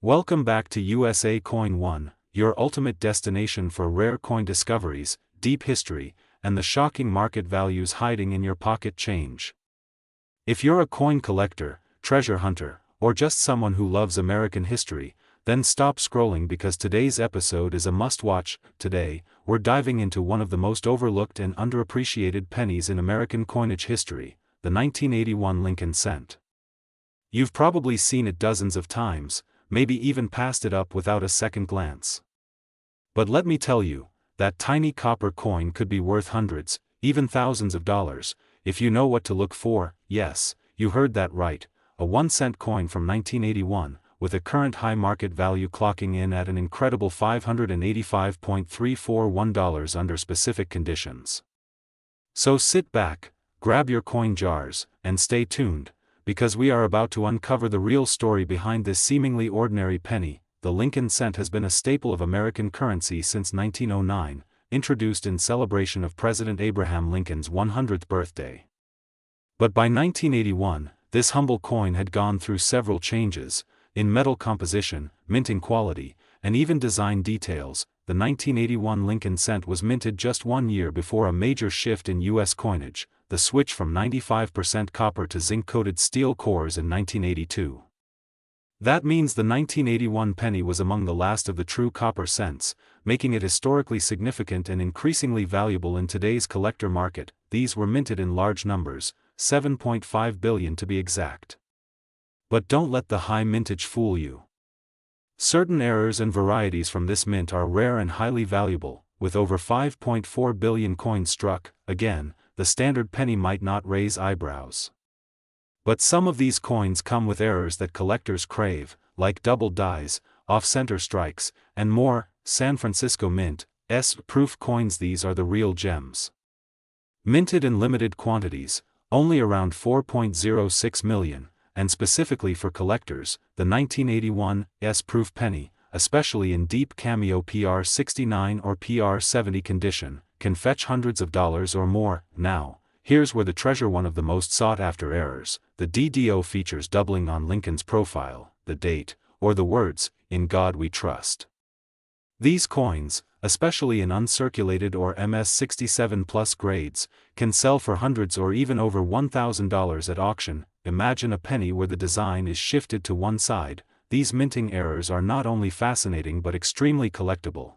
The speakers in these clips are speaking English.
Welcome back to USA Coin 1, your ultimate destination for rare coin discoveries, deep history, and the shocking market values hiding in your pocket change. If you're a coin collector, treasure hunter, or just someone who loves American history, then stop scrolling because today's episode is a must-watch. Today, we're diving into one of the most overlooked and underappreciated pennies in American coinage history, the 1981 Lincoln cent. You've probably seen it dozens of times, maybe even passed it up without a second glance. But let me tell you, that tiny copper coin could be worth hundreds, even thousands of dollars, if you know what to look for. Yes, you heard that right, a 1-cent coin from 1981, with a current high market value clocking in at an incredible $585.341 under specific conditions. So sit back, grab your coin jars, and stay tuned, because we are about to uncover the real story behind this seemingly ordinary penny. The Lincoln cent has been a staple of American currency since 1909, introduced in celebration of President Abraham Lincoln's 100th birthday. But by 1981, this humble coin had gone through several changes, in metal composition, minting quality, and even design details. The 1981 Lincoln cent was minted just 1 year before a major shift in U.S. coinage, the switch from 95% copper to zinc-coated steel cores in 1982. That means the 1981 penny was among the last of the true copper cents, making it historically significant and increasingly valuable in today's collector market. These were minted in large numbers, 7.5 billion to be exact. But don't let the high mintage fool you. Certain errors and varieties from this mint are rare and highly valuable, with over 5.4 billion coins struck. Again, the standard penny might not raise eyebrows. But some of these coins come with errors that collectors crave, like double dies, off-center strikes, and more. San Francisco Mint's proof coins. These are the real gems. Minted in limited quantities, only around 4.06 million, and specifically for collectors, the 1981 proof penny, especially in deep cameo PR69 or PR70 condition, can fetch hundreds of dollars or more. Now, here's where the treasure. One of the most sought-after errors, the DDO features doubling on Lincoln's profile, the date, or the words, "In God We Trust." These coins, especially in uncirculated or MS67+ grades, can sell for hundreds or even over $1,000 at auction. Imagine a penny where the design is shifted to one side. These minting errors are not only fascinating but extremely collectible.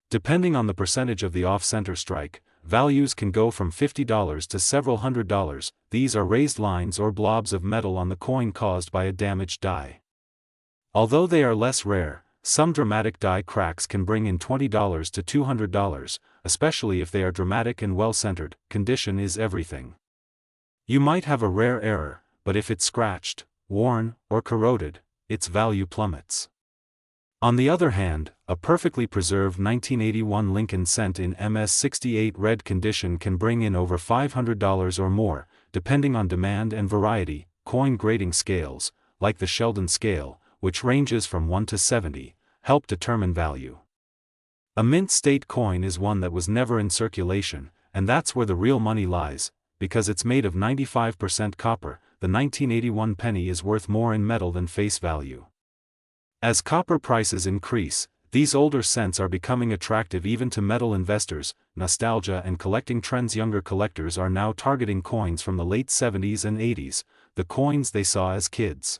Depending on the percentage of the off-center strike, values can go from $50 to several $100s. These are raised lines or blobs of metal on the coin caused by a damaged die. Although they are less rare, some dramatic die cracks can bring in $20 to $200, especially if they are dramatic and well-centered. Condition is everything. You might have a rare error, but if it's scratched, worn, or corroded, its value plummets. On the other hand, a perfectly preserved 1981 Lincoln cent in MS68 red condition can bring in over $500 or more, depending on demand and variety. Coin grading scales, like the Sheldon scale, which ranges from 1 to 70, help determine value. A mint state coin is one that was never in circulation, and that's where the real money lies. Because it's made of 95% copper, the 1981 penny is worth more in metal than face value. As copper prices increase, these older cents are becoming attractive even to metal investors. Nostalgia and collecting trends. Younger collectors are now targeting coins from the late 70s and 80s, the coins they saw as kids.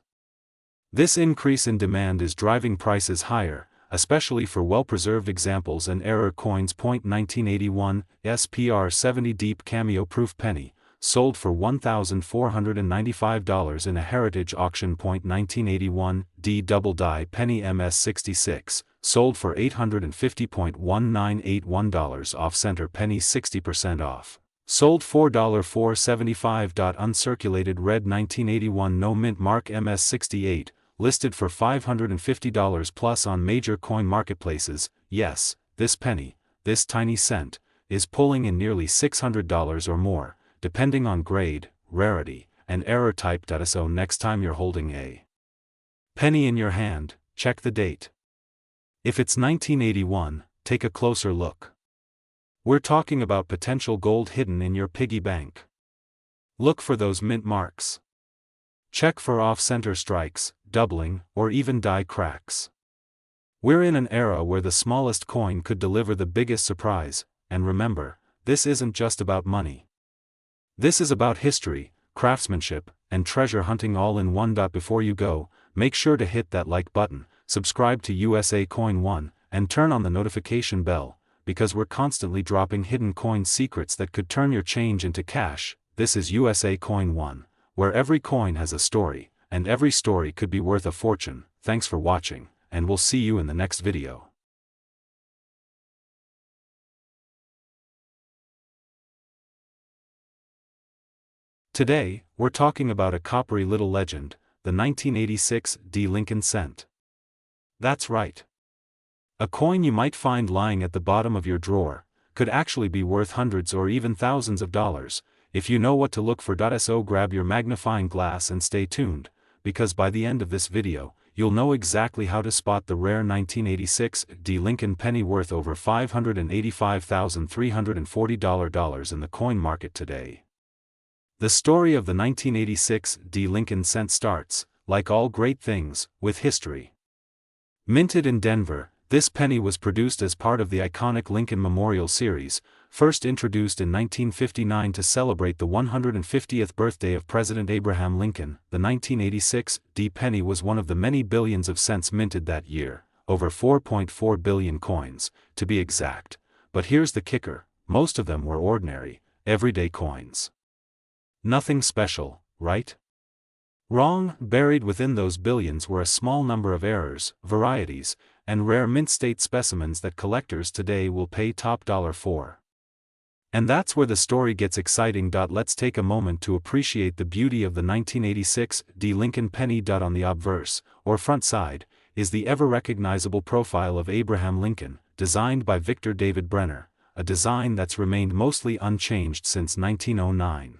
This increase in demand is driving prices higher, especially for well-preserved examples and error coins. 1981 SPR70 deep cameo proof penny, sold for $1,495 in a heritage auction. 1981 D double die penny MS66, sold for $850.1981 off-center penny 60% off, sold $4,475. Uncirculated red 1981 no mint mark MS68, listed for $550 plus on major coin marketplaces. Yes, this penny, this tiny cent, is pulling in nearly $600 or more, depending on grade, rarity, and error type. So next time you're holding a penny in your hand, check the date. If it's 1981, take a closer look. We're talking about potential gold hidden in your piggy bank. Look for those mint marks. Check for off-center strikes, doubling, or even die cracks. We're in an era where the smallest coin could deliver the biggest surprise, and remember, this isn't just about money. This is about history, craftsmanship, and treasure hunting all in one. Before you go, make sure to hit that like button, subscribe to USA Coin 1, and turn on the notification bell, because we're constantly dropping hidden coin secrets that could turn your change into cash. This is USA Coin 1, where every coin has a story, and every story could be worth a fortune. Thanks for watching, and we'll see you in the next video. Today, we're talking about a coppery little legend, the 1986 D. Lincoln cent. That's right. A coin you might find lying at the bottom of your drawer could actually be worth hundreds or even thousands of dollars, if you know what to look for. So grab your magnifying glass and stay tuned, because by the end of this video, you'll know exactly how to spot the rare 1986 D. Lincoln penny worth over $585,340 in the coin market today. The story of the 1986 D. Lincoln cent starts, like all great things, with history. Minted in Denver, this penny was produced as part of the iconic Lincoln Memorial Series, first introduced in 1959 to celebrate the 150th birthday of President Abraham Lincoln. The 1986 D. penny was one of the many billions of cents minted that year, over 4.4 billion coins, to be exact. But here's the kicker: most of them were ordinary, everyday coins. Nothing special, right? Wrong. Buried within those billions were a small number of errors, varieties, and rare mint state specimens that collectors today will pay top dollar for. And that's where the story gets exciting. Let's take a moment to appreciate the beauty of the 1986 D. Lincoln penny. On the obverse, or front side, is the ever-recognizable profile of Abraham Lincoln, designed by Victor David Brenner, a design that's remained mostly unchanged since 1909.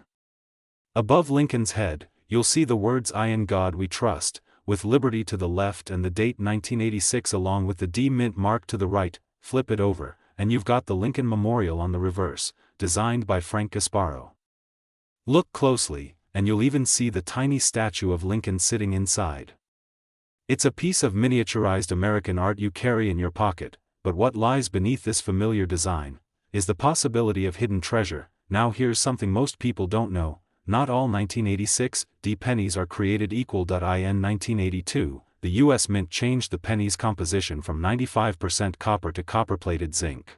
Above Lincoln's head, you'll see the words "I in God we trust," with liberty to the left and the date 1986 along with the D mint mark to the right. Flip it over, and you've got the Lincoln Memorial on the reverse, designed by Frank Gasparo. Look closely, and you'll even see the tiny statue of Lincoln sitting inside. It's a piece of miniaturized American art you carry in your pocket, but what lies beneath this familiar design is the possibility of hidden treasure. Now here's something most people don't know: not all 1986 D pennies are created equal. In 1982, the U.S. Mint changed the penny's composition from 95% copper to copper-plated zinc.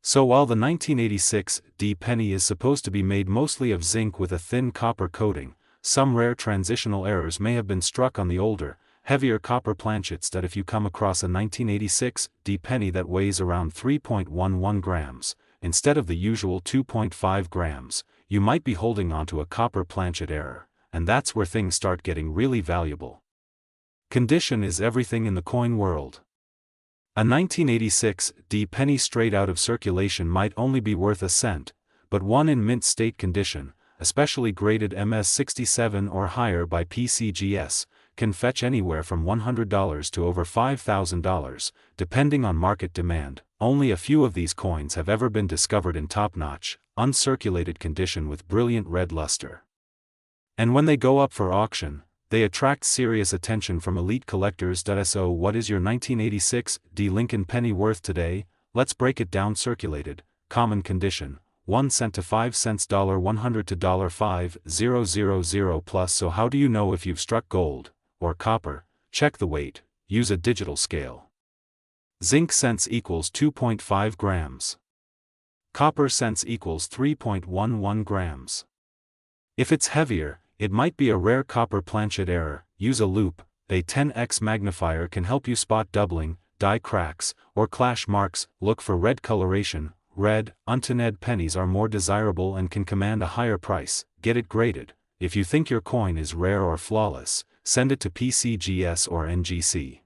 So while the 1986 D penny is supposed to be made mostly of zinc with a thin copper coating, some rare transitional errors may have been struck on the older, heavier copper planchets. If you come across a 1986 D penny that weighs around 3.11 grams, instead of the usual 2.5 grams, you might be holding onto a copper planchet error, and that's where things start getting really valuable. Condition is everything in the coin world. A 1986 D penny straight out of circulation might only be worth a cent, but one in mint state condition, especially graded MS67 or higher by PCGS, can fetch anywhere from $100 to over $5,000, depending on market demand. Only a few of these coins have ever been discovered in top-notch, uncirculated condition with brilliant red luster. And when they go up for auction, they attract serious attention from elite collectors. So what is your 1986 D. Lincoln penny worth today? Let's break it down. Circulated, common condition, 1 cent to 5 cents, $100 to $5,000 plus. So how do you know if you've struck gold or copper? Check the weight, use a digital scale. Zinc cents equals 2.5 grams. Copper cents equals 3.11 grams. If it's heavier, it might be a rare copper planchet error. Use a loupe. A 10x magnifier can help you spot doubling, die cracks, or clash marks. Look for red coloration. Red, untinted pennies are more desirable and can command a higher price. Get it graded. If you think your coin is rare or flawless, send it to PCGS or NGC.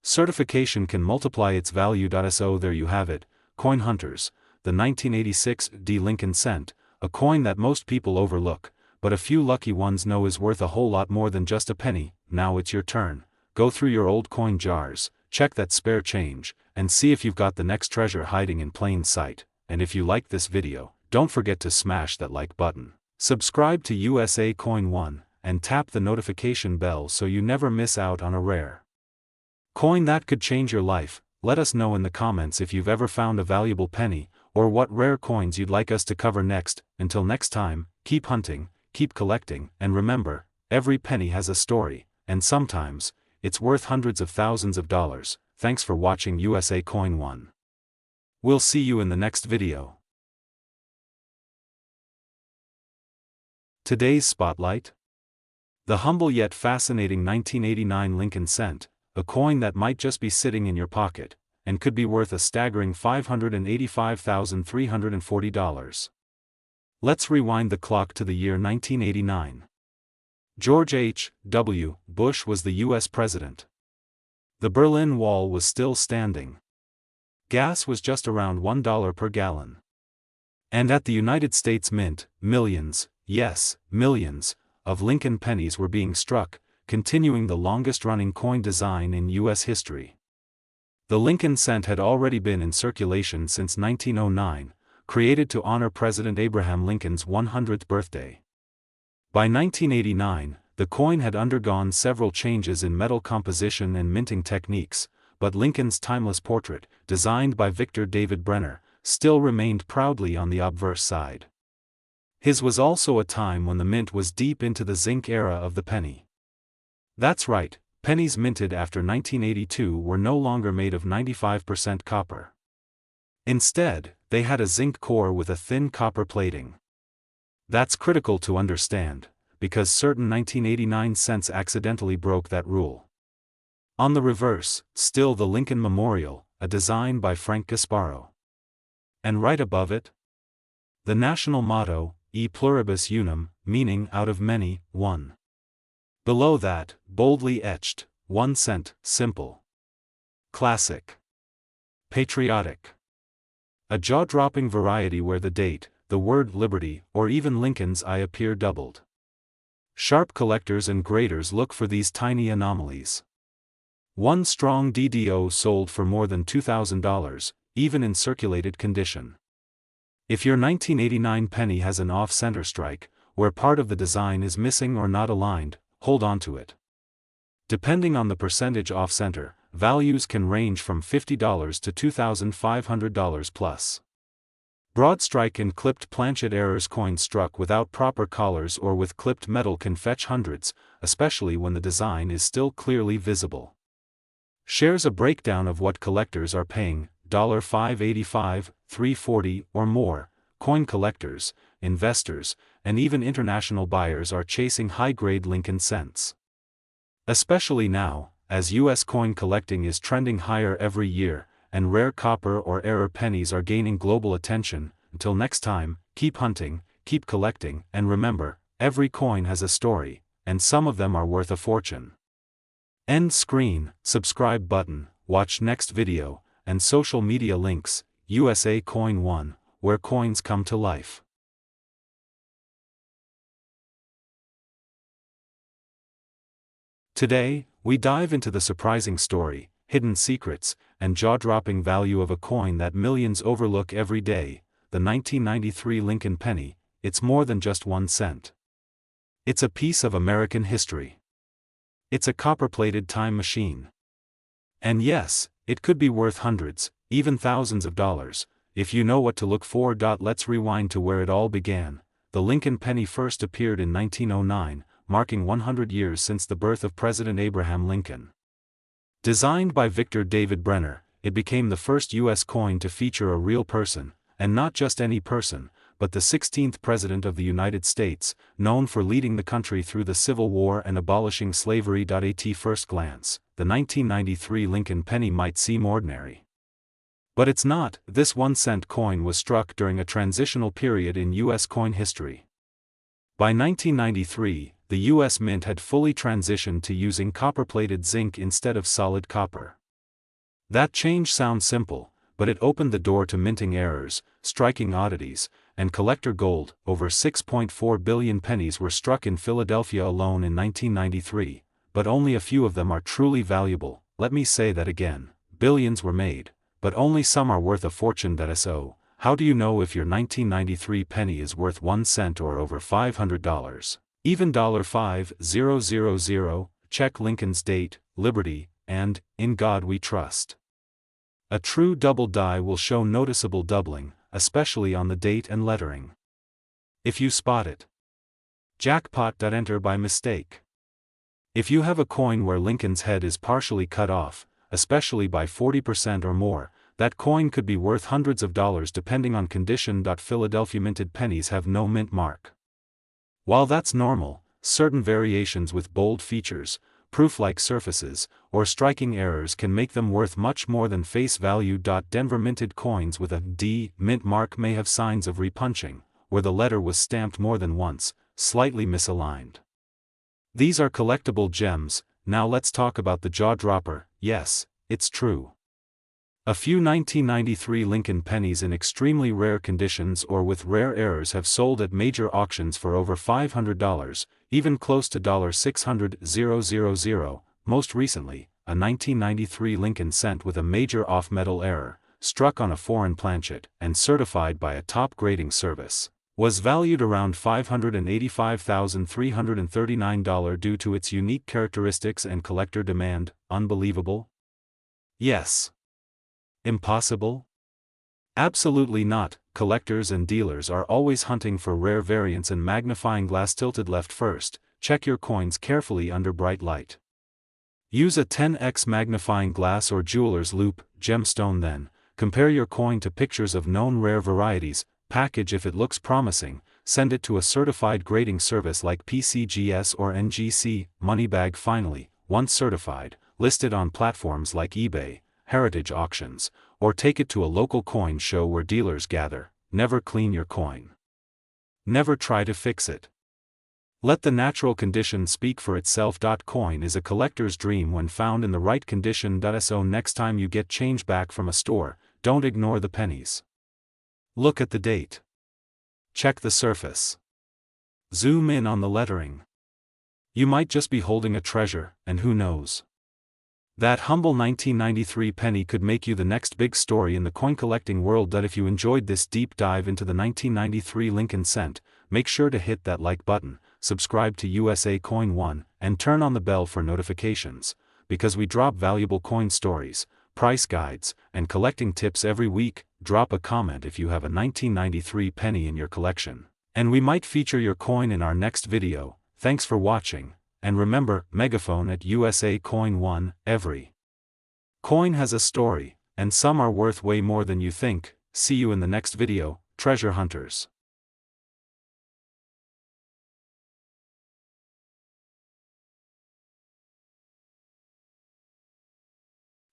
Certification can multiply its value. So there you have it, coin hunters, the 1986 D. Lincoln cent, a coin that most people overlook, but a few lucky ones know is worth a whole lot more than just a penny. Now it's your turn. Go through your old coin jars, check that spare change, and see if you've got the next treasure hiding in plain sight. And if you liked this video, don't forget to smash that like button. Subscribe to USA Coin 1, and tap the notification bell so you never miss out on a rare coin that could change your life. Let us know in the comments if you've ever found a valuable penny, or what rare coins you'd like us to cover next. Until next time, keep hunting, keep collecting, and remember, every penny has a story, and sometimes, it's worth hundreds of thousands of dollars. Thanks for watching USA Coin 1. We'll see you in the next video. Today's spotlight? The humble yet fascinating 1989 Lincoln cent, a coin that might just be sitting in your pocket, and could be worth a staggering $585,340. Let's rewind the clock to the year 1989. George H. W. Bush was the U.S. president. The Berlin Wall was still standing. Gas was just around $1 per gallon. And at the United States Mint, millions, yes, millions, of Lincoln pennies were being struck, continuing the longest-running coin design in U.S. history. The Lincoln cent had already been in circulation since 1909, created to honor President Abraham Lincoln's 100th birthday. By 1989, the coin had undergone several changes in metal composition and minting techniques, but Lincoln's timeless portrait, designed by Victor David Brenner, still remained proudly on the obverse side. His was also a time when the mint was deep into the zinc era of the penny. That's right, pennies minted after 1982 were no longer made of 95% copper. Instead, they had a zinc core with a thin copper plating. That's critical to understand, because certain 1989 cents accidentally broke that rule. On the reverse, still the Lincoln Memorial, a design by Frank Gasparo. And right above it, the national motto, E pluribus unum, meaning out of many, one. Below that, boldly etched, 1 cent, simple. Classic. Patriotic. A jaw-dropping variety where the date, the word liberty, or even Lincoln's I appear doubled. Sharp collectors and graders look for these tiny anomalies. One strong DDO sold for more than $2,000, even in circulated condition. If your 1989 penny has an off-center strike, where part of the design is missing or not aligned, hold on to it. Depending on the percentage off-center, values can range from $50 to $2,500 plus. Broad strike and clipped planchet errors coins struck without proper collars or with clipped metal can fetch hundreds, especially when the design is still clearly visible. Shares a breakdown of what collectors are paying, $5.85, $3.40 or more. Coin collectors, investors, and even international buyers are chasing high-grade Lincoln cents. Especially now, as U.S. coin collecting is trending higher every year, and rare copper or error pennies are gaining global attention. Until next time, keep hunting, keep collecting, and remember, every coin has a story, and some of them are worth a fortune. End screen, subscribe button, watch next video, and social media links, USA Coin 1, where coins come to life. Today, we dive into the surprising story, hidden secrets, and jaw-dropping value of a coin that millions overlook every day, the 1993 Lincoln penny. It's more than just 1 cent. It's a piece of American history. It's a copper-plated time machine. And yes, it could be worth hundreds, even thousands of dollars, if you know what to look for. Let's rewind to where it all began. The Lincoln penny first appeared in 1909, marking 100 years since the birth of President Abraham Lincoln. Designed by Victor David Brenner, it became the first U.S. coin to feature a real person, and not just any person, but the 16th President of the United States, known for leading the country through the Civil War and abolishing slavery. At first glance, the 1993 Lincoln penny might seem ordinary. But it's not. This 1 cent coin was struck during a transitional period in U.S. coin history. By 1993, the U.S. Mint had fully transitioned to using copper-plated zinc instead of solid copper. That change sounds simple, but it opened the door to minting errors, striking oddities, and collector gold. Over 6.4 billion pennies were struck in Philadelphia alone in 1993, but only a few of them are truly valuable. Let me say that again, billions were made, but only some are worth a fortune. So, how do you know if your 1993 penny is worth 1 cent or over $500? Even $5,000, check Lincoln's date, Liberty, and In God We Trust. A true double die will show noticeable doubling, especially on the date and lettering. If you spot it. Jackpot. Enter by mistake. If you have a coin where Lincoln's head is partially cut off, especially by 40% or more, that coin could be worth hundreds of dollars depending on condition. Philadelphia minted pennies have no mint mark. While that's normal, certain variations with bold features, proof-like surfaces, or striking errors can make them worth much more than face value. Denver minted coins with a D mint mark may have signs of repunching, where the letter was stamped more than once, slightly misaligned. These are collectible gems. Now let's talk about the jaw-dropper. Yes, it's true. A few 1993 Lincoln pennies in extremely rare conditions or with rare errors have sold at major auctions for over $500, even close to $600,000. Most recently, a 1993 Lincoln cent with a major off-metal error, struck on a foreign planchet and certified by a top grading service, was valued around $585,339 due to its unique characteristics and collector demand. Unbelievable? Yes. Impossible? Absolutely not. Collectors and dealers are always hunting for rare variants and magnifying glass. Tilted left first, check your coins carefully under bright light. Use a 10x magnifying glass or jeweler's loupe, gemstone. Then, compare your coin to pictures of known rare varieties. Package. If it looks promising, send it to a certified grading service like PCGS or NGC. Moneybag. Finally, once certified, list it on platforms like eBay, heritage auctions, or take it to a local coin show where dealers gather. Never clean your coin. Never try to fix it. Let the natural condition speak for itself. Coin is a collector's dream when found in the right condition. So next time you get change back from a store, don't ignore the pennies. Look at the date. Check the surface. Zoom in on the lettering. You might just be holding a treasure, and who knows? That humble 1993 penny could make you the next big story in the coin collecting world. If you enjoyed this deep dive into the 1993 Lincoln cent, make sure to hit that like button, subscribe to USA Coin 1, and turn on the bell for notifications, because we drop valuable coin stories, price guides, and collecting tips every week. Drop a comment if you have a 1993 penny in your collection, and we might feature your coin in our next video. Thanks for watching. And remember, megaphone at USA Coin 1, every coin has a story, and some are worth way more than you think. See you in the next video, treasure hunters.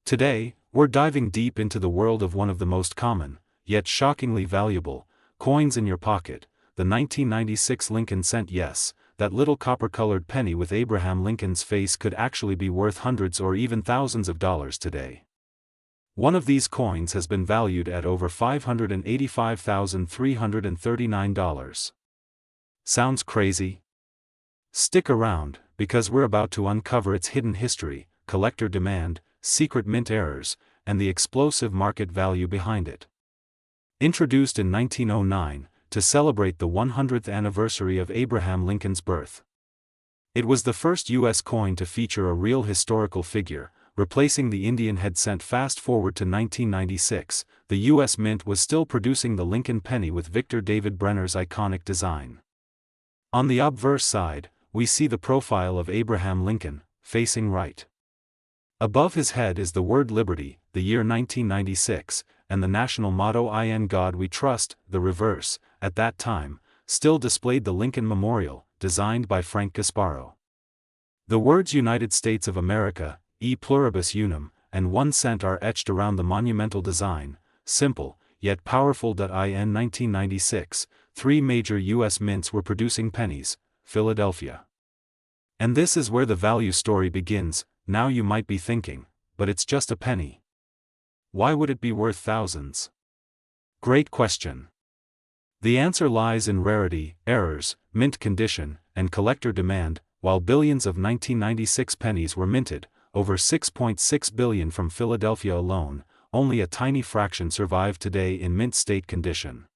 Today, we're diving deep into the world of one of the most common, yet shockingly valuable, coins in your pocket, the 1996 Lincoln cent. Yes, that little copper-colored penny with Abraham Lincoln's face could actually be worth hundreds or even thousands of dollars today. One of these coins has been valued at over $585,339. Sounds crazy? Stick around, because we're about to uncover its hidden history, collector demand, secret mint errors, and the explosive market value behind it. Introduced in 1909, to celebrate the 100th anniversary of Abraham Lincoln's birth. It was the first U.S. coin to feature a real historical figure, replacing the Indian head cent. Fast forward to 1996, the U.S. Mint was still producing the Lincoln penny with Victor David Brenner's iconic design. On the obverse side, we see the profile of Abraham Lincoln, facing right. Above his head is the word Liberty, the year 1996, and the national motto In God We Trust. The reverse, at that time, still displayed the Lincoln Memorial, designed by Frank Gasparo. The words United States of America, E pluribus unum, and 1 cent are etched around the monumental design. Simple, yet powerful. In 1996, 3 major U.S. mints were producing pennies, Philadelphia. And this is where the value story begins. Now you might be thinking, but it's just a penny. Why would it be worth thousands? Great question. The answer lies in rarity, errors, mint condition, and collector demand. While billions of 1996 pennies were minted, over 6.6 billion from Philadelphia alone, only a tiny fraction survive today in mint state condition.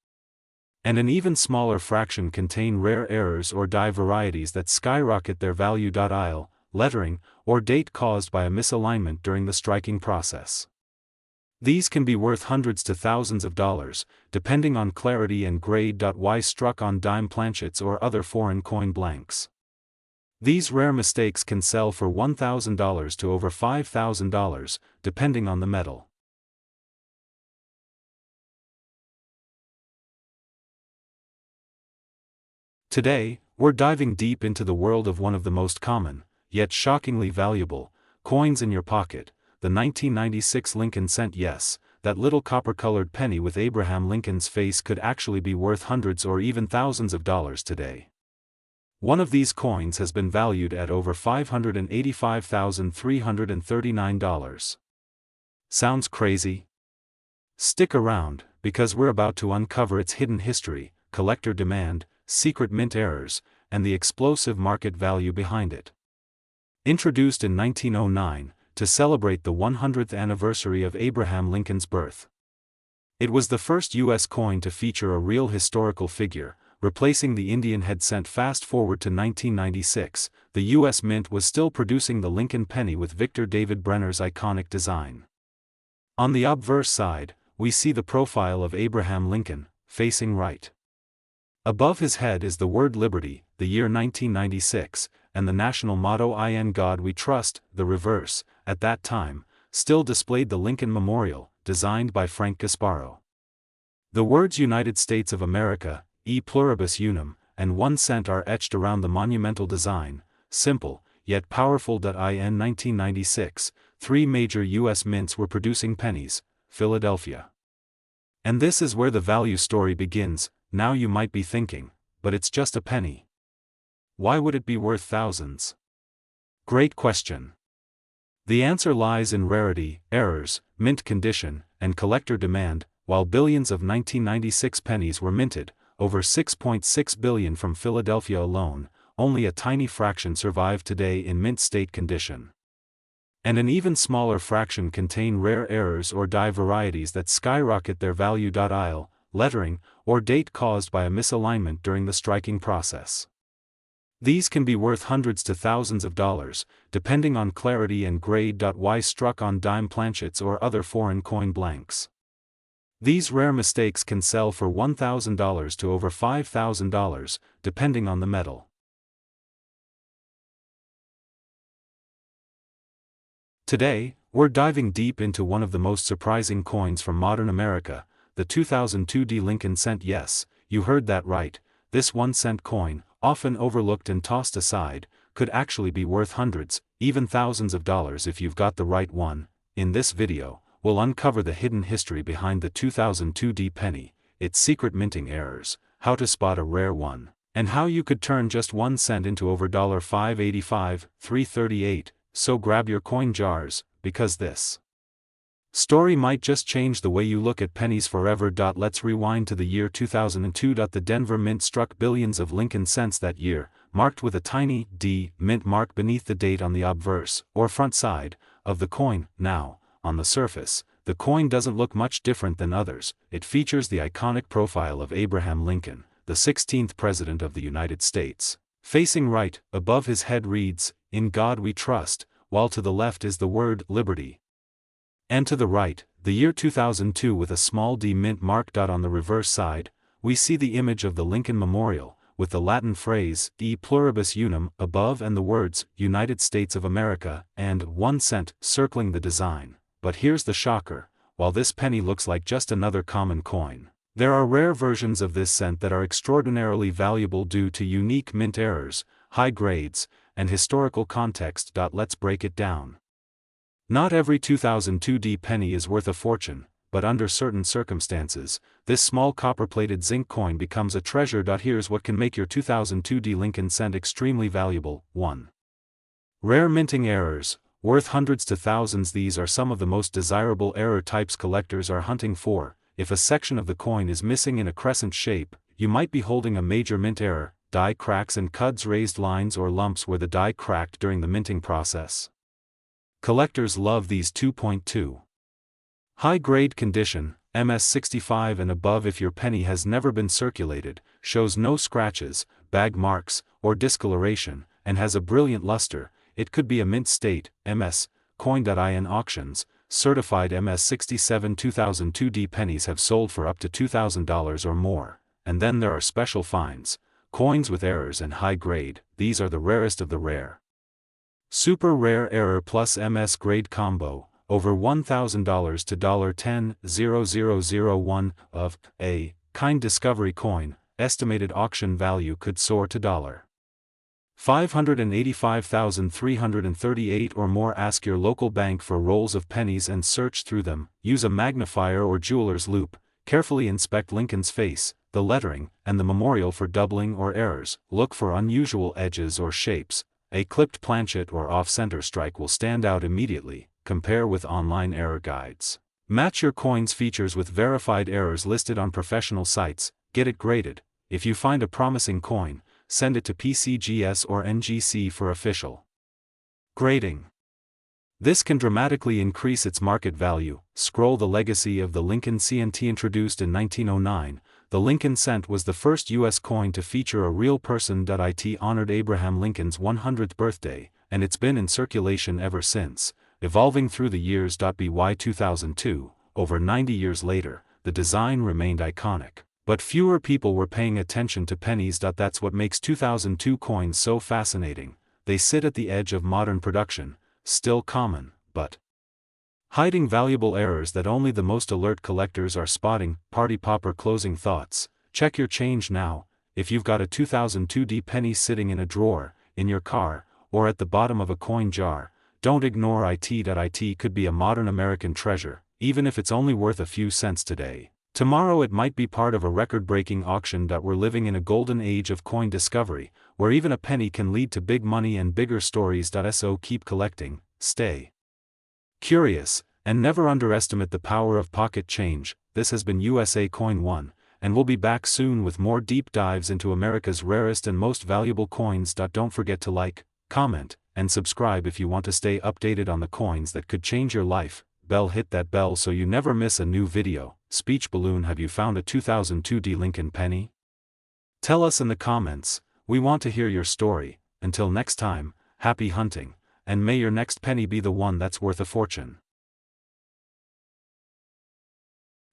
And an even smaller fraction contain rare errors or die varieties that skyrocket their value. IL, lettering, or date caused by a misalignment during the striking process. These can be worth hundreds to thousands of dollars, depending on clarity and grade. Y struck on dime planchets or other foreign coin blanks. These rare mistakes can sell for $1,000 to over $5,000, depending on the metal. Today, we're diving deep into the world of one of the most common, yet shockingly valuable, coins in your pocket, the 1996 Lincoln cent. Yes, that little copper-colored penny with Abraham Lincoln's face could actually be worth hundreds or even thousands of dollars today. One of these coins has been valued at over $585,339. Sounds crazy? Stick around, because we're about to uncover its hidden history, collector demand, secret mint errors, and the explosive market value behind it. Introduced in 1909, to celebrate the 100th anniversary of Abraham Lincoln's birth. It was the first U.S. coin to feature a real historical figure, replacing the Indian head cent. Fast forward to 1996, the U.S. Mint was still producing the Lincoln penny with Victor David Brenner's iconic design. On the obverse side, we see the profile of Abraham Lincoln, facing right. Above his head is the word Liberty, the year 1996, and the national motto "In God We Trust." The reverse, at that time, still displayed the Lincoln Memorial, designed by Frank Gasparo. The words United States of America, E pluribus unum, and 1 cent are etched around the monumental design, simple, yet powerful. In 1996, 3 major U.S. mints were producing pennies, Philadelphia. And this is where the value story begins. Now you might be thinking, but it's just a penny. Why would it be worth thousands? Great question. The answer lies in rarity, errors, mint condition, and collector demand. While billions of 1996 pennies were minted, over 6.6 billion from Philadelphia alone, only a tiny fraction survive today in mint state condition. And an even smaller fraction contain rare errors or die varieties that skyrocket their value. IL, lettering, or date caused by a misalignment during the striking process. These can be worth hundreds to thousands of dollars, depending on clarity and grade. Y struck on dime planchets or other foreign coin blanks. These rare mistakes can sell for $1,000 to over $5,000, depending on the metal. Today, we're diving deep into one of the most surprising coins from modern America, the 2002 Lincoln cent. Yes, you heard that right, this 1 cent coin, often overlooked and tossed aside, could actually be worth hundreds, even thousands of dollars if you've got the right one. In this video, we'll uncover the hidden history behind the 2002 penny, its secret minting errors, how to spot a rare one, and how you could turn just 1 cent into over $585, $338, so grab your coin jars, because this story might just change the way you look at pennies forever. Let's rewind to the year 2002. The Denver Mint struck billions of Lincoln cents that year, marked with a tiny D mint mark beneath the date on the obverse, or front side, of the coin. Now, on the surface, the coin doesn't look much different than others. It features the iconic profile of Abraham Lincoln, the 16th President of the United States. Facing right, above his head reads, "In God We Trust," while to the left is the word Liberty. And to the right, the year 2002 with a small d mint mark. On the reverse side, we see the image of the Lincoln Memorial, with the Latin phrase, E pluribus unum, above and the words, United States of America, and 1 cent, circling the design. But here's the shocker, while this penny looks like just another common coin, there are rare versions of this cent that are extraordinarily valuable due to unique mint errors, high grades, and historical context. Let's break it down. Not every 2002 penny is worth a fortune, but under certain circumstances, this small copper-plated zinc coin becomes a treasure. Here's what can make your 2002 Lincoln cent extremely valuable. 1. Rare minting errors, worth hundreds to thousands. These are some of the most desirable error types collectors are hunting for. If a section of the coin is missing in a crescent shape, you might be holding a major mint error, die cracks and cuds, raised lines or lumps where the die cracked during the minting process. Collectors love these. 2.2. High-grade condition, MS65 and above if your penny has never been circulated, shows no scratches, bag marks, or discoloration, and has a brilliant luster. It could be a mint state. MS. Coin.in auctions, certified MS67 2002D pennies have sold for up to $2,000 or more. And then there are special finds, coins with errors and high grade. These are the rarest of the rare. Super rare error plus MS grade combo, over $1,000 to $10,001 of a kind discovery coin. Estimated auction value could soar to $585,338 or more. Ask your local bank for rolls of pennies and search through them. Use a magnifier or jeweler's loupe. Carefully inspect Lincoln's face, the lettering, and the memorial for doubling or errors. Look for unusual edges or shapes. A clipped planchet or off-center strike will stand out immediately. Compare with online error guides. Match your coin's features with verified errors listed on professional sites. Get it graded. If you find a promising coin, send it to PCGS or NGC for official grading. This can dramatically increase its market value. Scroll the legacy of the Lincoln CNT. Introduced in 1909, the Lincoln cent was the first U.S. coin to feature a real person. It honored Abraham Lincoln's 100th birthday, and it's been in circulation ever since, evolving through the years. By 2002, over 90 years later, the design remained iconic. But fewer people were paying attention to pennies. That's what makes 2002 coins so fascinating. They sit at the edge of modern production, still common, but hiding valuable errors that only the most alert collectors are spotting. Party popper. Closing thoughts. Check your change now. If you've got a 2002D penny sitting in a drawer, in your car, or at the bottom of a coin jar, don't ignore it. It could be a modern American treasure, even if it's only worth a few cents today. Tomorrow it might be part of a record-breaking auction. We're living in a golden age of coin discovery, where even a penny can lead to big money and bigger stories. So keep collecting, stay curious, and never underestimate the power of pocket change. This has been USA Coin 1, and we'll be back soon with more deep dives into America's rarest and most valuable coins. Don't forget to like, comment, and subscribe if you want to stay updated on the coins that could change your life. Hit that bell so you never miss a new video. Speech balloon. Have you found a 2002D Lincoln penny? Tell us in the comments. We want to hear your story. Until next time, happy hunting, and may your next penny be the one that's worth a fortune.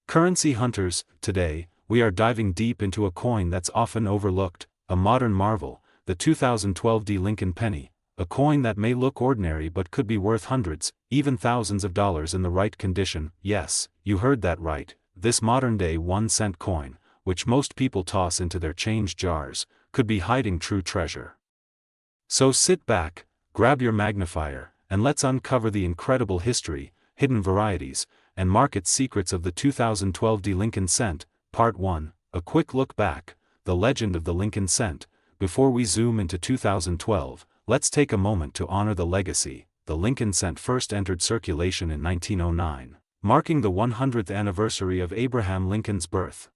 Currency hunters, today, we are diving deep into a coin that's often overlooked, a modern marvel, the 2012D Lincoln penny. A coin that may look ordinary but could be worth hundreds, even thousands of dollars in the right condition. Yes, you heard that right. This modern-day 1-cent coin, which most people toss into their change jars, could be hiding true treasure. So sit back, grab your magnifier, and let's uncover the incredible history, hidden varieties, and market secrets of the 2012D Lincoln cent. Part 1, a quick look back, the legend of the Lincoln cent. Before we zoom into 2012, let's take a moment to honor the legacy. The Lincoln cent first entered circulation in 1909, marking the 100th anniversary of Abraham Lincoln's birth.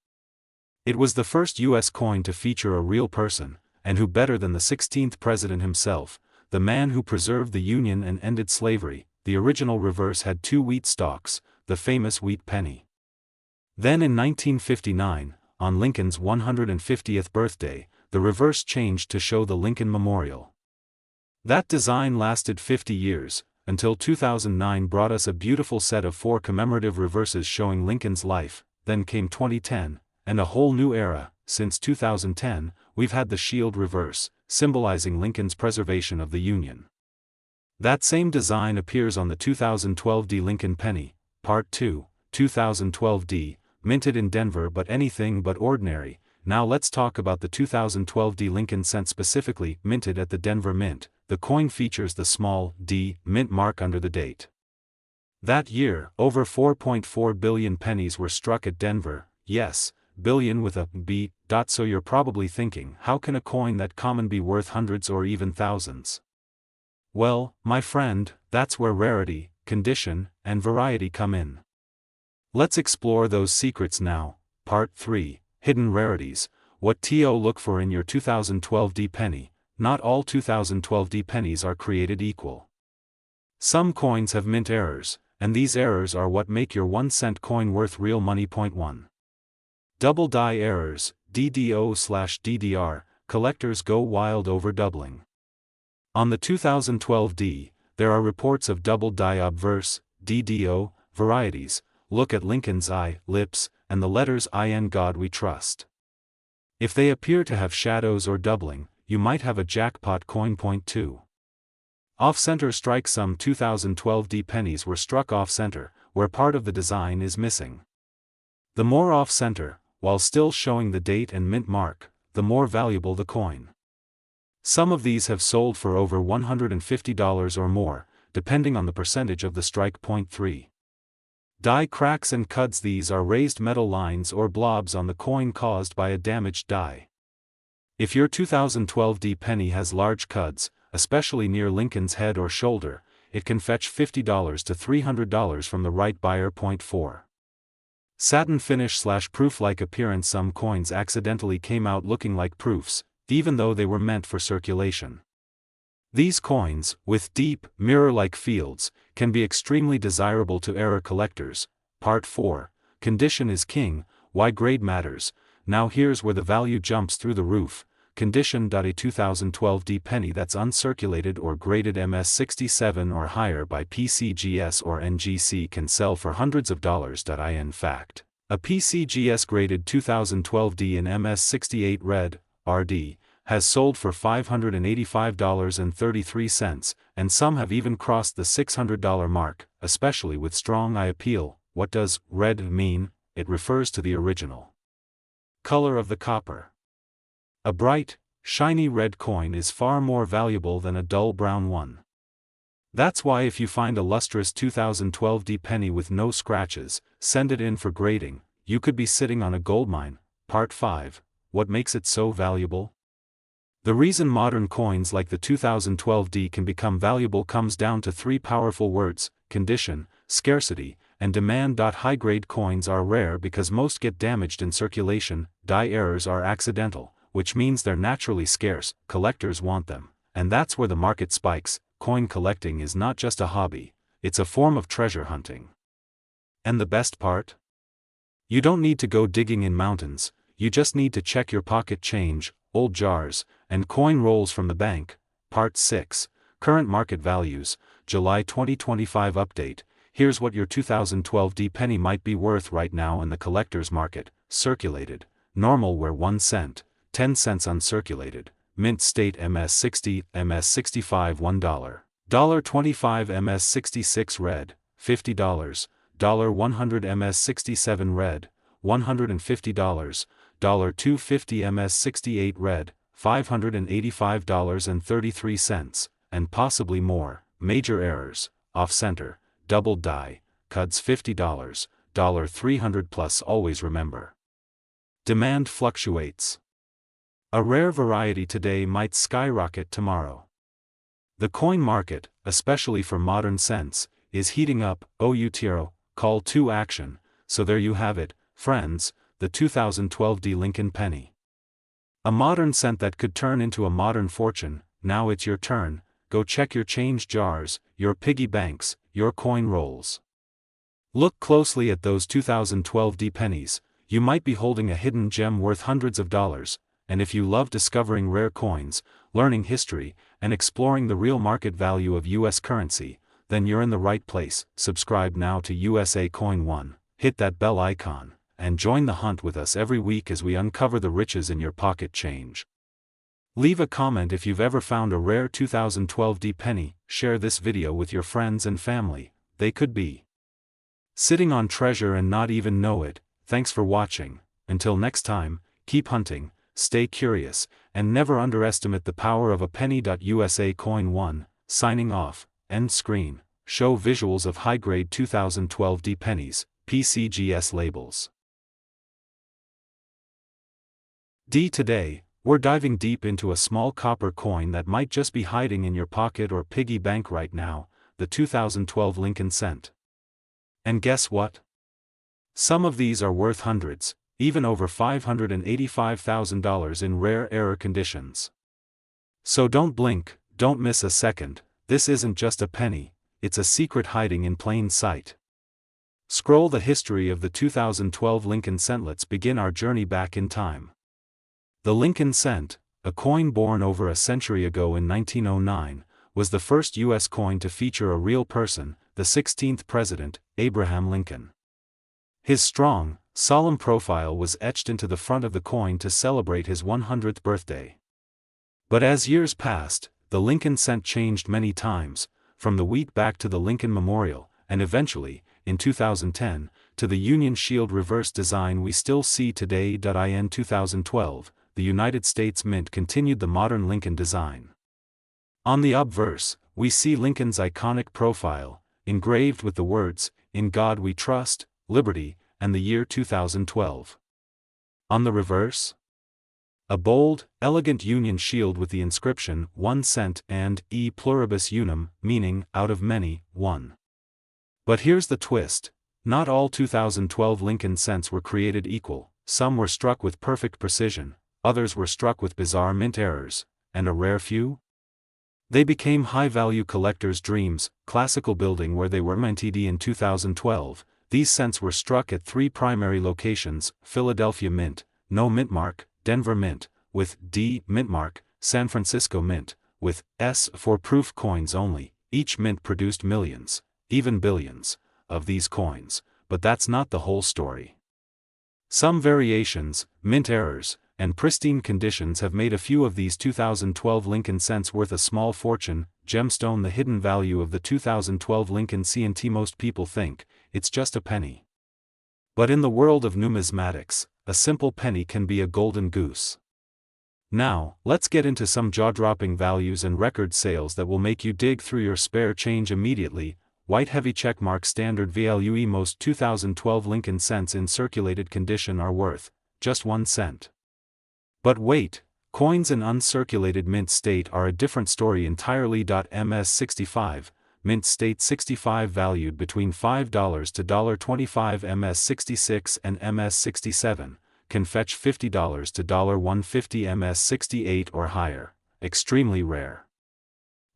It was the first U.S. coin to feature a real person, and who better than the 16th president himself, the man who preserved the Union and ended slavery. The original reverse had 2 wheat stalks, the famous wheat penny. Then in 1959, on Lincoln's 150th birthday, the reverse changed to show the Lincoln Memorial. That design lasted 50 years, until 2009 brought us a beautiful set of 4 commemorative reverses showing Lincoln's life. Then came 2010, and a whole new era. Since 2010, we've had the shield reverse, symbolizing Lincoln's preservation of the Union. That same design appears on the 2012D Lincoln penny. Part 2, 2012D, minted in Denver but anything but ordinary. Now let's talk about the 2012D Lincoln cent, specifically minted at the Denver Mint. The coin features the small d mint mark under the date. That year, over 4.4 billion pennies were struck at Denver. Yes, billion with a B. So you're probably thinking, how can a coin that common be worth hundreds or even thousands? Well, my friend, that's where rarity, condition, and variety come in. Let's explore those secrets now. Part 3, Hidden Rarities. What to look for in your 2012D penny. Not all 2012D pennies are created equal. Some coins have mint errors, and these errors are what make your 1-cent coin worth real money. Point 1. Double die errors, DDO/DDR, collectors go wild over doubling. On the 2012 D, there are reports of double die obverse, DDO, varieties. Look at Lincoln's eye, lips, and the letters IN God we trust. If they appear to have shadows or doubling, you might have a jackpot coin. Point 2. Off-center strike. Some 2012 D pennies were struck off-center, where part of the design is missing. The more off-center, while still showing the date and mint mark, the more valuable the coin. Some of these have sold for over $150 or more, depending on the percentage of the strike. Point 3. Die cracks and cuds. These are raised metal lines or blobs on the coin caused by a damaged die. If your 2012 D penny has large cuds, especially near Lincoln's head or shoulder, it can fetch $50 to $300 from the right buyer. Point 4. Satin finish/proof-like appearance. Some coins accidentally came out looking like proofs, even though they were meant for circulation. These coins, with deep, mirror-like fields, can be extremely desirable to error collectors. Part 4. Condition is king, why grade matters. Now here's where the value jumps through the roof. Condition. A 2012 D penny that's uncirculated or graded MS67 or higher by PCGS or NGC can sell for hundreds of dollars. In fact, a PCGS graded 2012 D in MS68 red, RD, has sold for $585.33, and some have even crossed the $600 mark, especially with strong eye appeal. What does red mean? It refers to the original color of the copper. A bright, shiny red coin is far more valuable than a dull brown one. That's why if you find a lustrous 2012 D penny with no scratches, send it in for grading. You could be sitting on a goldmine. Part 5. What makes it so valuable? The reason modern coins like the 2012 D can become valuable comes down to three powerful words: condition, scarcity, and demand. High-grade coins are rare because most get damaged in circulation. Die errors are accidental, which means they're naturally scarce. Collectors want them, and that's where the market spikes. Coin collecting is not just a hobby, it's a form of treasure hunting. And the best part? You don't need to go digging in mountains, you just need to check your pocket change, old jars, and coin rolls from the bank. Part 6. Current market values, July 2025 update. Here's what your 2012 D penny might be worth right now in the collector's market. Circulated, normal wear 1 cent, 10 cents uncirculated, mint state MS60, MS65 $1, $25 MS66 red, $50, $100 MS67 red, $150, $250 MS68 red, $585.33, and possibly more. Major errors: off-center, double die, cuds $50, $300 plus. Always remember, demand fluctuates. A rare variety today might skyrocket tomorrow. The coin market, especially for modern cents, is heating up. Outro, call to action. So there you have it, friends, the 2012 D Lincoln penny. A modern cent that could turn into a modern fortune. Now it's your turn. Go check your change jars, your piggy banks, your coin rolls. Look closely at those 2012 D pennies. You might be holding a hidden gem worth hundreds of dollars. And if you love discovering rare coins, learning history, and exploring the real market value of US currency, then you're in the right place. Subscribe now to USA Coin One, hit that bell icon, and join the hunt with us every week as we uncover the riches in your pocket change. Leave a comment if you've ever found a rare 2012 D penny. Share this video with your friends and family. They could be sitting on treasure and not even know it. Thanks for watching. Until next time, keep hunting, stay curious, and never underestimate the power of a penny. USA Coin One, signing off. End screen. Show visuals of high-grade 2012 D pennies, PCGS labels. D. Today, we're diving deep into a small copper coin that might just be hiding in your pocket or piggy bank right now, the 2012 Lincoln cent. And guess what? Some of these are worth hundreds, even over $585,000 in rare error conditions. So don't blink, don't miss a second. This isn't just a penny, it's a secret hiding in plain sight. Scroll the history of the 2012 Lincoln cent. Let's begin our journey back in time. The Lincoln cent, a coin born over a century ago in 1909, was the first U.S. coin to feature a real person, the 16th President, Abraham Lincoln. His strong, solemn profile was etched into the front of the coin to celebrate his 100th birthday. But as years passed, the Lincoln cent changed many times, from the wheat back to the Lincoln Memorial, and eventually, in 2010, to the Union Shield reverse design we still see today. In 2012, the United States Mint continued the modern Lincoln design. On the obverse, we see Lincoln's iconic profile, engraved with the words, "In God We Trust, Liberty, and the Year 2012. On the reverse, a bold, elegant Union shield with the inscription, 1 cent, and E pluribus unum, meaning, out of many, one. But here's the twist: not all 2012 Lincoln cents were created equal. Some were struck with perfect precision, others were struck with bizarre mint errors, and a rare few? They became high-value collectors' dreams. Classical building where they were minted in 2012, these cents were struck at 3 primary locations: Philadelphia Mint, no mint mark; Denver Mint, with D mint mark; San Francisco Mint, with S for proof coins only. Each mint produced millions, even billions, of these coins, but that's not the whole story. Some variations, mint errors, and pristine conditions have made a few of these 2012 Lincoln cents worth a small fortune. Gemstone: the hidden value of the 2012 Lincoln C&T. Most people think it's just a penny. But in the world of numismatics, a simple penny can be a golden goose. Now, let's get into some jaw-dropping values and record sales that will make you dig through your spare change immediately. White heavy checkmark standard value: most 2012 Lincoln cents in circulated condition are worth just 1 cent. But wait, coins in uncirculated mint state are a different story entirely. MS65, mint state 65 valued between $5 to $25. MS66 and MS67 can fetch $50 to $150. MS68 or higher, extremely rare.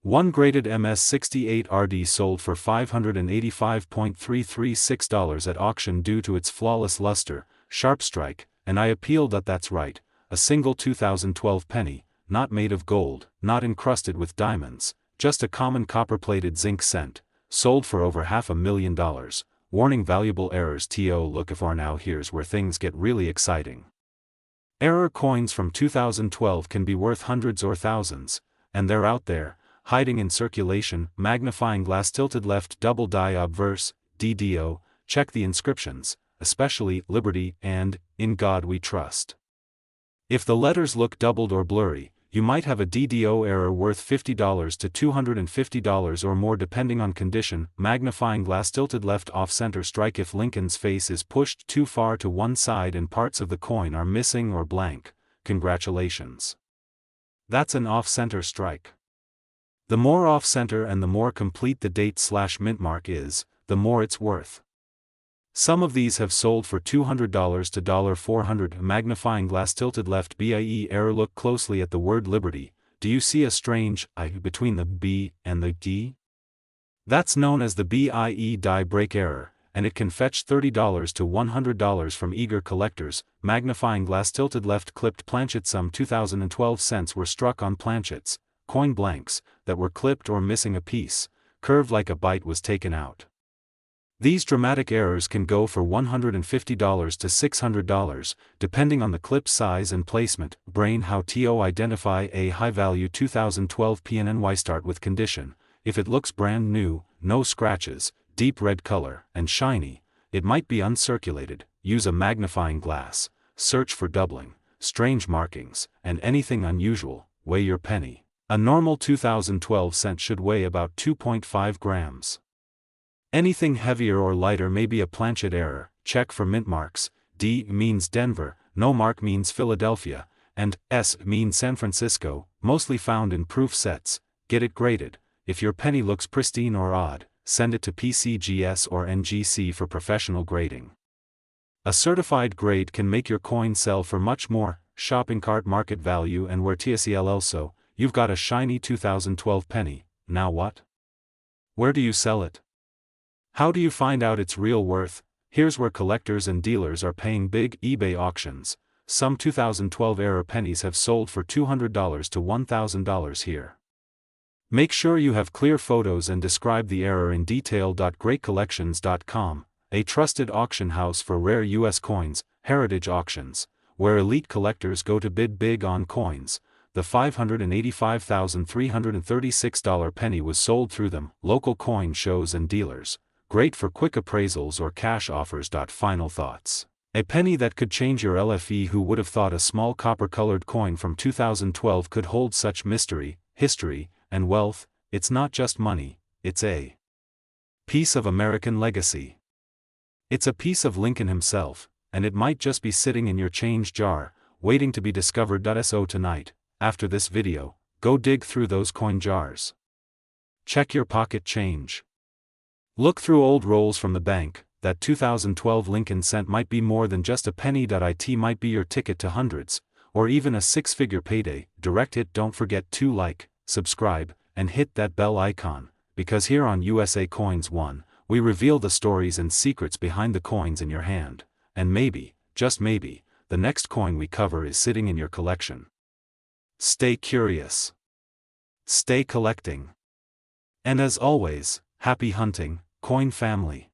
One graded MS68 RD sold for $585.336 at auction due to its flawless luster, sharp strike, and I appealed. That's right. A single 2012 penny, not made of gold, not encrusted with diamonds, just a common copper-plated zinc cent, sold for over $500,000. Warning: valuable errors. Look for now. Here's where things get really exciting. Error coins from 2012 can be worth hundreds or thousands, and they're out there, hiding in circulation. Magnifying glass tilted left double die obverse, DDO, check the inscriptions, especially Liberty and In God We Trust. If the letters look doubled or blurry, you might have a DDO error worth $50 to $250 or more depending on condition. Magnifying glass tilted left off-center strike: if Lincoln's face is pushed too far to one side and parts of the coin are missing or blank, congratulations. That's an off-center strike. The more off-center and the more complete the date/mint mark is, the more it's worth. Some of these have sold for $200 to $400. Magnifying glass tilted left BIE error: look closely at the word Liberty. Do you see a strange I between the B and the D? That's known as the BIE die break error, and it can fetch $30 to $100 from eager collectors. Magnifying glass tilted left clipped planchet: some 2012 cents were struck on planchets, coin blanks, that were clipped or missing a piece, curved like a bite was taken out. These dramatic errors can go for $150 to $600, depending on the clip size and placement. Brain: how to identify a high-value 2012 PNNY? Start with condition. If it looks brand new, no scratches, deep red color, and shiny, it might be uncirculated. Use a magnifying glass. Search for doubling, strange markings, and anything unusual. Weigh your penny. A normal 2012 cent should weigh about 2.5 grams. Anything heavier or lighter may be a planchet error. Check for mint marks. D means Denver, no mark means Philadelphia, and S means San Francisco, mostly found in proof sets. Get it graded. If your penny looks pristine or odd, send it to PCGS or NGC for professional grading. A certified grade can make your coin sell for much more. Shopping cart market value: and where TSELL. So, you've got a shiny 2012 penny, now what? Where do you sell it? How do you find out its real worth? Here's where collectors and dealers are paying big. eBay auctions. Some 2012 era pennies have sold for $200 to $1,000 here. Make sure you have clear photos and describe the error in detail. Greatcollections.com, a trusted auction house for rare U.S. coins, heritage auctions, where elite collectors go to bid big on coins. The $585,336 penny was sold through them. Local coin shows and dealers. Great for quick appraisals or cash offers. Final thoughts. A penny that could change your LFE. Who would have thought a small copper-colored coin from 2012 could hold such mystery, history, and wealth? It's not just money, it's a piece of American legacy. It's a piece of Lincoln himself, and it might just be sitting in your change jar, waiting to be discovered. So tonight, after this video, go dig through those coin jars. Check your pocket change. Look through old rolls from the bank. That 2012 Lincoln cent might be more than just a penny. It might be your ticket to hundreds, or even a six-figure payday. Direct hit. Don't forget to like, subscribe, and hit that bell icon, because here on USA Coins 1, we reveal the stories and secrets behind the coins in your hand, and maybe, just maybe, the next coin we cover is sitting in your collection. Stay curious. Stay collecting. And as always, happy hunting, coin family.